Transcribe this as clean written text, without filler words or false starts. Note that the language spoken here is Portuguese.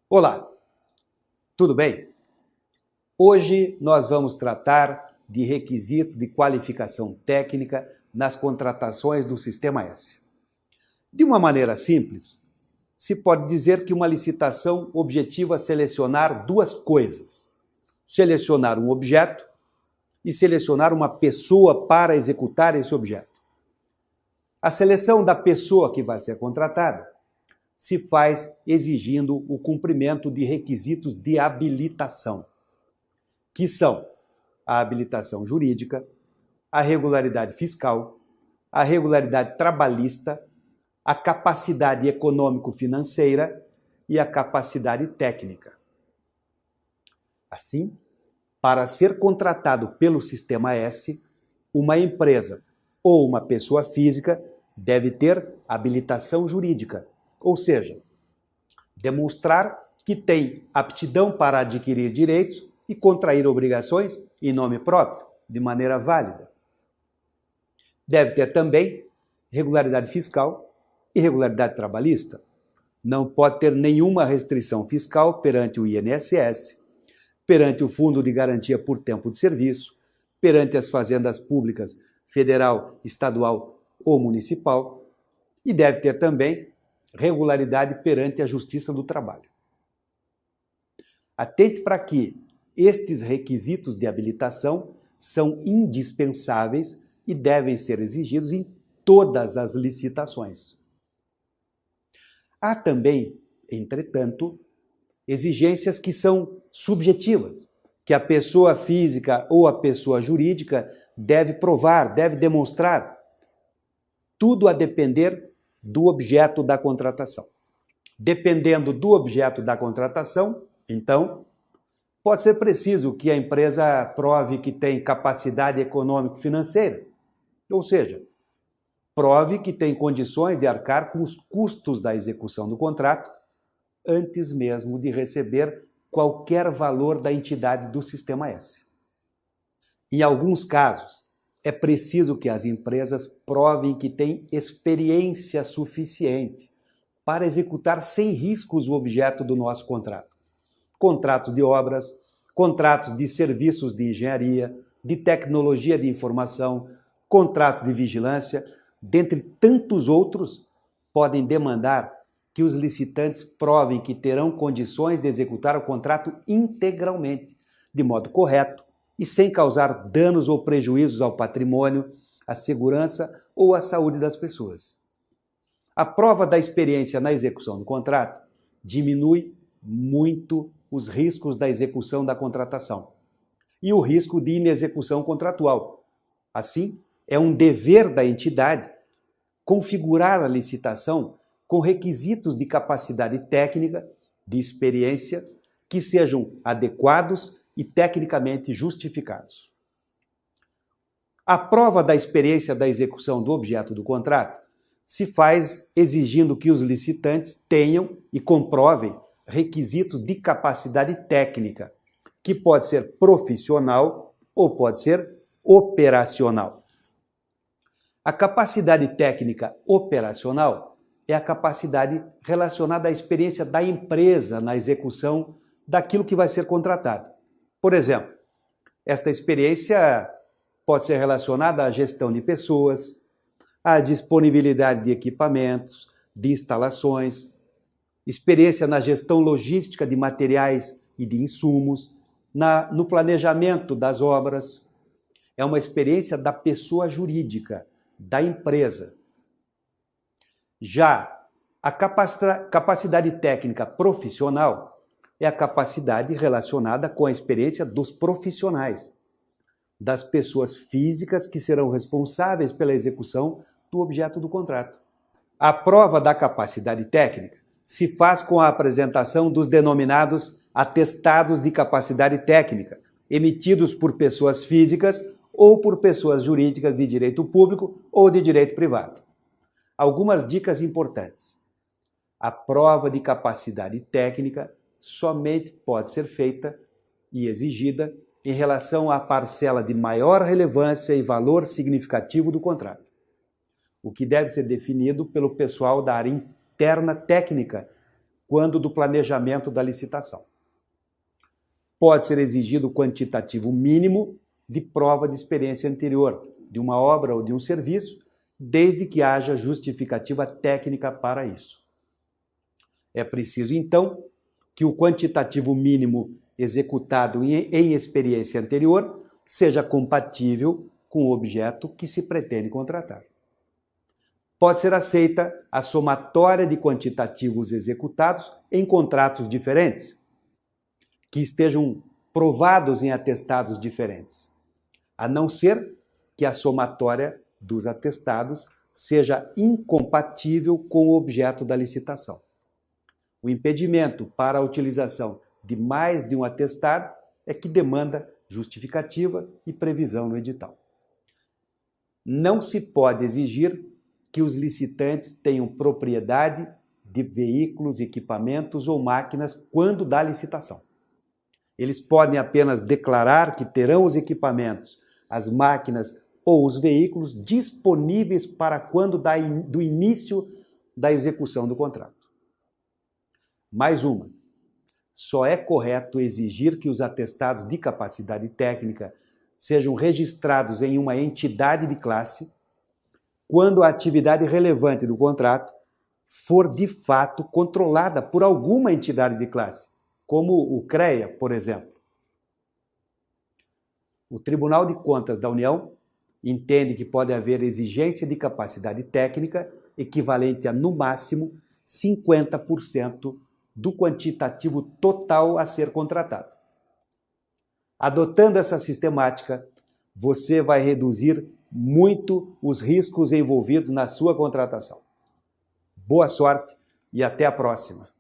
Olá, tudo bem? Hoje nós vamos tratar de requisitos de qualificação técnica nas contratações do Sistema S. De uma maneira simples, se pode dizer que uma licitação objetiva selecionar duas coisas: selecionar um objeto e selecionar uma pessoa para executar esse objeto. A seleção da pessoa que vai ser contratada se faz exigindo o cumprimento de requisitos de habilitação, que são a habilitação jurídica, a regularidade fiscal, a regularidade trabalhista, a capacidade econômico-financeira e a capacidade técnica. Assim, para ser contratado pelo Sistema S, uma empresa ou uma pessoa física deve ter habilitação jurídica, ou seja, demonstrar que tem aptidão para adquirir direitos e contrair obrigações em nome próprio, de maneira válida. Deve ter também regularidade fiscal e regularidade trabalhista. Não pode ter nenhuma restrição fiscal perante o INSS, perante o Fundo de Garantia por Tempo de Serviço, perante as fazendas públicas federal, estadual ou municipal, e deve ter também regularidade perante a Justiça do Trabalho. Atente para que estes requisitos de habilitação são indispensáveis e devem ser exigidos em todas as licitações. Há também, entretanto, exigências que são subjetivas, que a pessoa física ou a pessoa jurídica deve provar, deve demonstrar, tudo a depender do objeto da contratação. Dependendo do objeto da contratação, então, pode ser preciso que a empresa prove que tem capacidade econômico-financeira, ou seja, prove que tem condições de arcar com os custos da execução do contrato antes mesmo de receber qualquer valor da entidade do Sistema S. Em alguns casos, é preciso que as empresas provem que têm experiência suficiente para executar sem riscos o objeto do nosso contrato. Contratos de obras, contratos de serviços de engenharia, de tecnologia de informação, contratos de vigilância, dentre tantos outros, podem demandar que os licitantes provem que terão condições de executar o contrato integralmente, de modo correto, e sem causar danos ou prejuízos ao patrimônio, à segurança ou à saúde das pessoas. A prova da experiência na execução do contrato diminui muito os riscos da execução da contratação e o risco de inexecução contratual. Assim, é um dever da entidade configurar a licitação com requisitos de capacidade técnica, de experiência, que sejam adequados e tecnicamente justificados. A prova da experiência da execução do objeto do contrato se faz exigindo que os licitantes tenham e comprovem requisitos de capacidade técnica, que pode ser profissional ou pode ser operacional. A capacidade técnica operacional é a capacidade relacionada à experiência da empresa na execução daquilo que vai ser contratado. Por exemplo, esta experiência pode ser relacionada à gestão de pessoas, à disponibilidade de equipamentos, de instalações, experiência na gestão logística de materiais e de insumos, no planejamento das obras. É uma experiência da pessoa jurídica, da empresa. Já a capacidade técnica profissional é a capacidade relacionada com a experiência dos profissionais, das pessoas físicas que serão responsáveis pela execução do objeto do contrato. A prova da capacidade técnica se faz com a apresentação dos denominados atestados de capacidade técnica, emitidos por pessoas físicas ou por pessoas jurídicas de direito público ou de direito privado. Algumas dicas importantes. A prova de capacidade técnica somente pode ser feita e exigida em relação à parcela de maior relevância e valor significativo do contrato. o que deve ser definido pelo pessoal da área interna técnica quando do planejamento da licitação. Pode ser exigido o quantitativo mínimo de prova de experiência anterior de uma obra ou de um serviço, desde que haja justificativa técnica para isso. É preciso, então, que o quantitativo mínimo executado em experiência anterior seja compatível com o objeto que se pretende contratar. Pode ser aceita a somatória de quantitativos executados em contratos diferentes, que estejam provados em atestados diferentes, a não ser que a somatória dos atestados seja incompatível com o objeto da licitação. O impedimento para a utilização de mais de um atestado é que demanda justificativa e previsão no edital. Não se pode exigir que os licitantes tenham propriedade de veículos, equipamentos ou máquinas quando da licitação. Eles podem apenas declarar que terão os equipamentos, as máquinas ou os veículos disponíveis para quando do início da execução do contrato. Mais uma, só é correto exigir que os atestados de capacidade técnica sejam registrados em uma entidade de classe quando a atividade relevante do contrato for de fato controlada por alguma entidade de classe, como o CREA, por exemplo. O Tribunal de Contas da União entende que pode haver exigência de capacidade técnica equivalente a, no máximo, 50% do quantitativo total a ser contratado. Adotando essa sistemática, você vai reduzir muito os riscos envolvidos na sua contratação. Boa sorte e até a próxima!